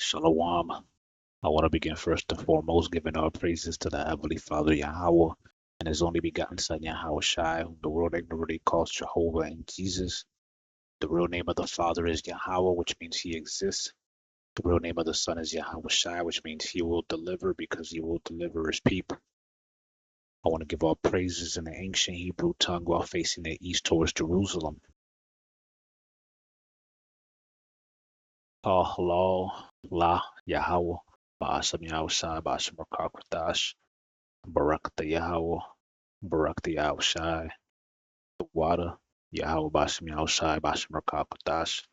Shalom. I want to begin first and foremost giving our praises to the Heavenly Father Yahweh and His only begotten Son Yahweh Shai, whom the world ignorantly calls Jehovah and Jesus. The real name of the Father is Yahweh, which means He exists. The real name of the Son is Yahweh Shai, which means He will deliver because He will deliver His people. I want to give all praises in the ancient Hebrew tongue while facing the east towards Jerusalem. Halal, La, Yahweh, Ba'asam Yahweh Shai, Ba'asam Rakakwadash, Barakata Yahweh, Barakata Yahweh Shai, the water, Yahweh Bashim Yahweh Shai, Bashim Rakakwadash.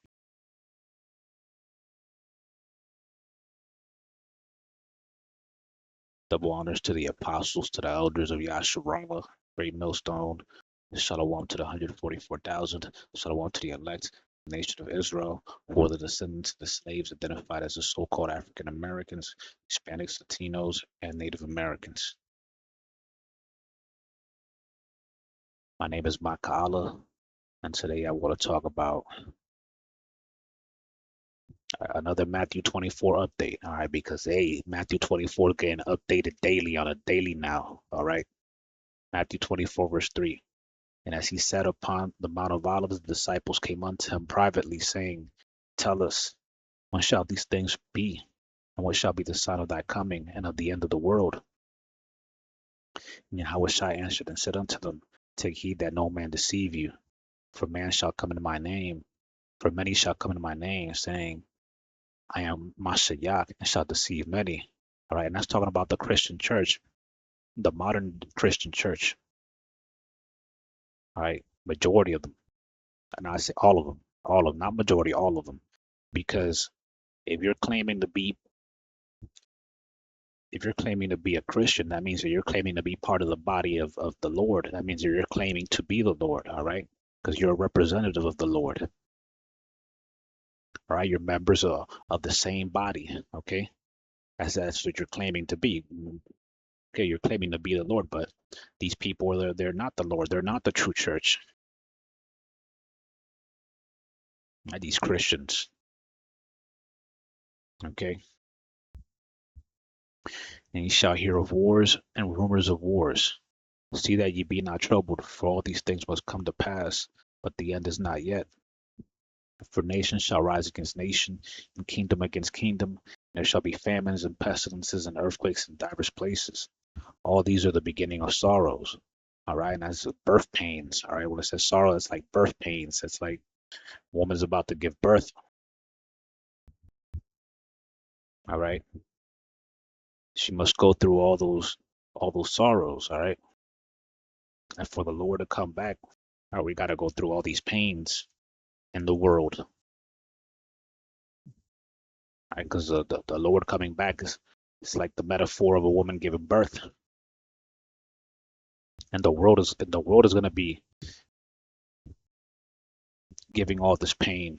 Double honors to the apostles, to the elders of Yasharala, Greatmillstone. Shalom to the 144,000. Shalom to the elect, nation of Israel, who are the descendants of the slaves identified as the so-called African Americans, Hispanics, Latinos, and Native Americans. My name is Maka'ala, and today I want to talk about another Matthew 24 update, all right, because Matthew 24 is getting updated daily on a daily now, all right. Matthew 24 verse 3. And as he sat upon the Mount of Olives, the disciples came unto him privately, saying, Tell us, when shall these things be? And what shall be the sign of thy coming and of the end of the world? And Yahushua answered and said unto them, Take heed that no man deceive you, for man shall come in my name, for many shall come in my name, saying, I am Mashiach, and shall deceive many. All right, and that's talking about the Christian church, the modern Christian church. All right, majority of them. And I say all of them, not majority, all of them. Because if you're claiming to be a Christian, that means that you're claiming to be part of the body of the Lord. That means that you're claiming to be the Lord, all right? Because you're a representative of the Lord. All right, you're members of the same body, okay? That's what you're claiming to be. Okay, you're claiming to be the Lord, but these people, they're not the Lord. They're not the true church. These Christians, okay? And ye shall hear of wars and rumors of wars. See that ye be not troubled, for all these things must come to pass, but the end is not yet. For nation shall rise against nation, and kingdom against kingdom. And there shall be famines and pestilences and earthquakes in divers places. All these are the beginning of sorrows. All right, and that's birth pains. All right, when it says sorrow, it's like birth pains. It's like a woman's about to give birth. All right, she must go through all those sorrows. All right, and for the Lord to come back, all right, we got to go through all these pains in the world. Right, because the Lord coming back is it's like the metaphor of a woman giving birth, and the world is going to be giving all this pain.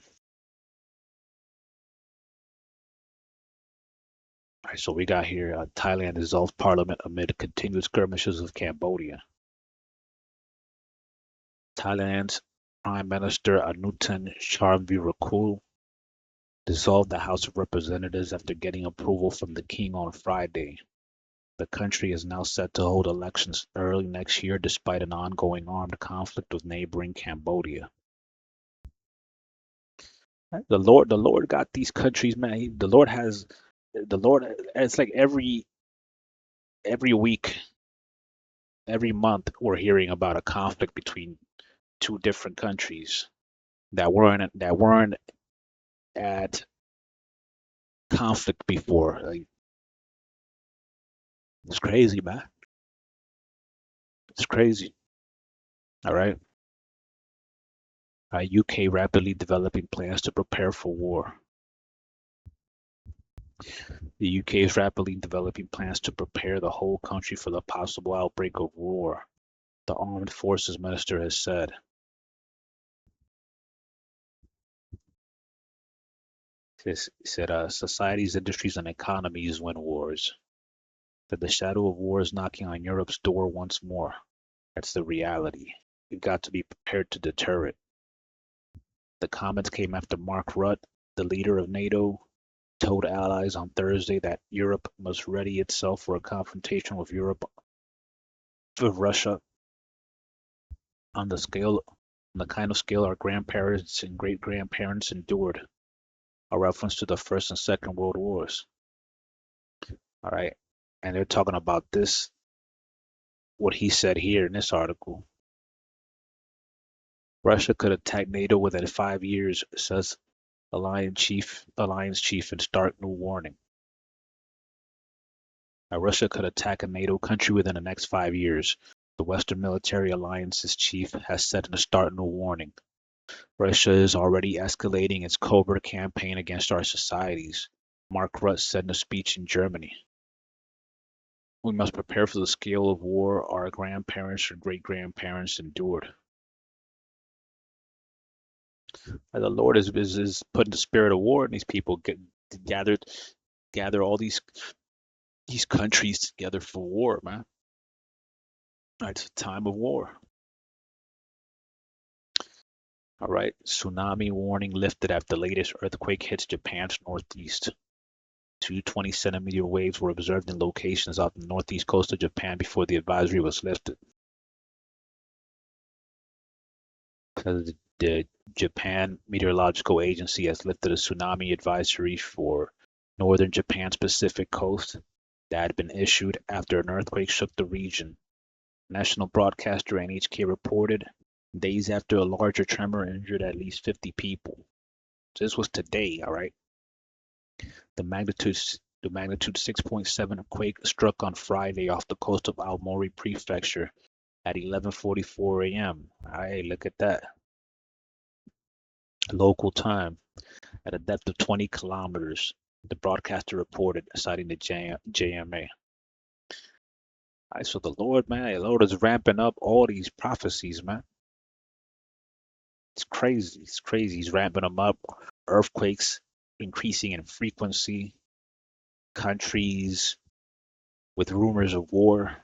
All right, so we got here Thailand dissolves parliament amid continued skirmishes with Cambodia. Thailand's Prime Minister Anutin Charnvirakul dissolved the House of Representatives after getting approval from the king on Friday. The country is now set to hold elections early next year despite an ongoing armed conflict with neighboring Cambodia. The Lord got these countries, man. The Lord, it's like every week, every month, we're hearing about a conflict between two different countries that weren't at conflict before. Like, it's crazy, man. It's crazy. All right. UK rapidly developing plans to prepare for war. The UK is rapidly developing plans to prepare the whole country for the possible outbreak of war, the Armed Forces Minister has said. He said, societies, industries, and economies win wars. That the shadow of war is knocking on Europe's door once more. That's the reality. We've got to be prepared to deter it. The comments came after Mark Rutte, the leader of NATO, told allies on Thursday that Europe must ready itself for a confrontation with Russia on the kind of scale our grandparents and great-grandparents endured, a reference to the First and Second World Wars. All right. And they're talking about this, what he said here in this article. Russia could attack NATO within 5 years, says Alliance chief in stark new warning. Now, Russia could attack a NATO country within the next 5 years, the Western Military Alliance's chief has said in a stark new warning. Russia is already escalating its covert campaign against our societies, Mark Rutte said in a speech in Germany. We must prepare for the scale of war our grandparents or great-grandparents endured. The Lord is putting the spirit of war in these people, gather all these countries together for war, man. It's a time of war. All right, tsunami warning lifted after the latest earthquake hits Japan's northeast. 220-centimeter waves were observed in locations off the northeast coast of Japan before the advisory was lifted. The Japan Meteorological Agency has lifted a tsunami advisory for northern Japan's Pacific coast that had been issued after an earthquake shook the region. National broadcaster NHK reported days after a larger tremor injured at least 50 people. So this was today, all right? The magnitude 6.7 quake struck on Friday off the coast of Aomori Prefecture at 11:44 a.m. All right, look at that. Local time at a depth of 20 kilometers, the broadcaster reported, citing the JMA. All right, so the Lord is ramping up all these prophecies, man. It's crazy. It's crazy. He's ramping them up. Earthquakes increasing in frequency. Countries with rumors of war,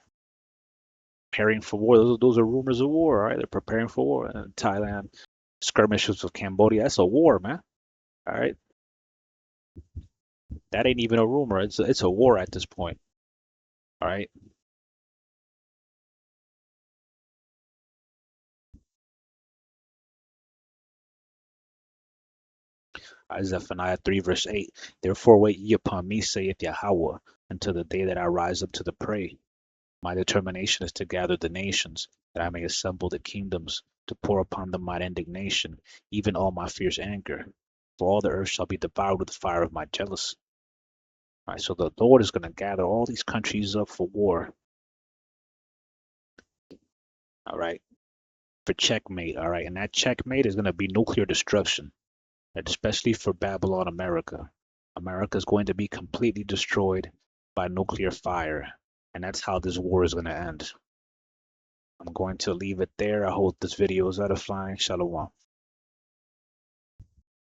preparing for war. Those are rumors of war, right? They're preparing for war. And Thailand, skirmishes with Cambodia. That's a war, man. All right. That ain't even a rumor. It's a war at this point. All right. Zephaniah 3 verse 8. Therefore wait ye upon me, saith Yahweh, until the day that I rise up to the prey. My determination is to gather the nations, that I may assemble the kingdoms, to pour upon them mine indignation, even all my fierce anger. For all the earth shall be devoured with the fire of my jealousy. All right, so the Lord is going to gather all these countries up for war. All right, for checkmate. All right, and that checkmate is going to be nuclear destruction, especially for Babylon, America. America is going to be completely destroyed by nuclear fire, and that's how this war is going to end. I'm going to leave it there. I hope this video is edifying. Shalom.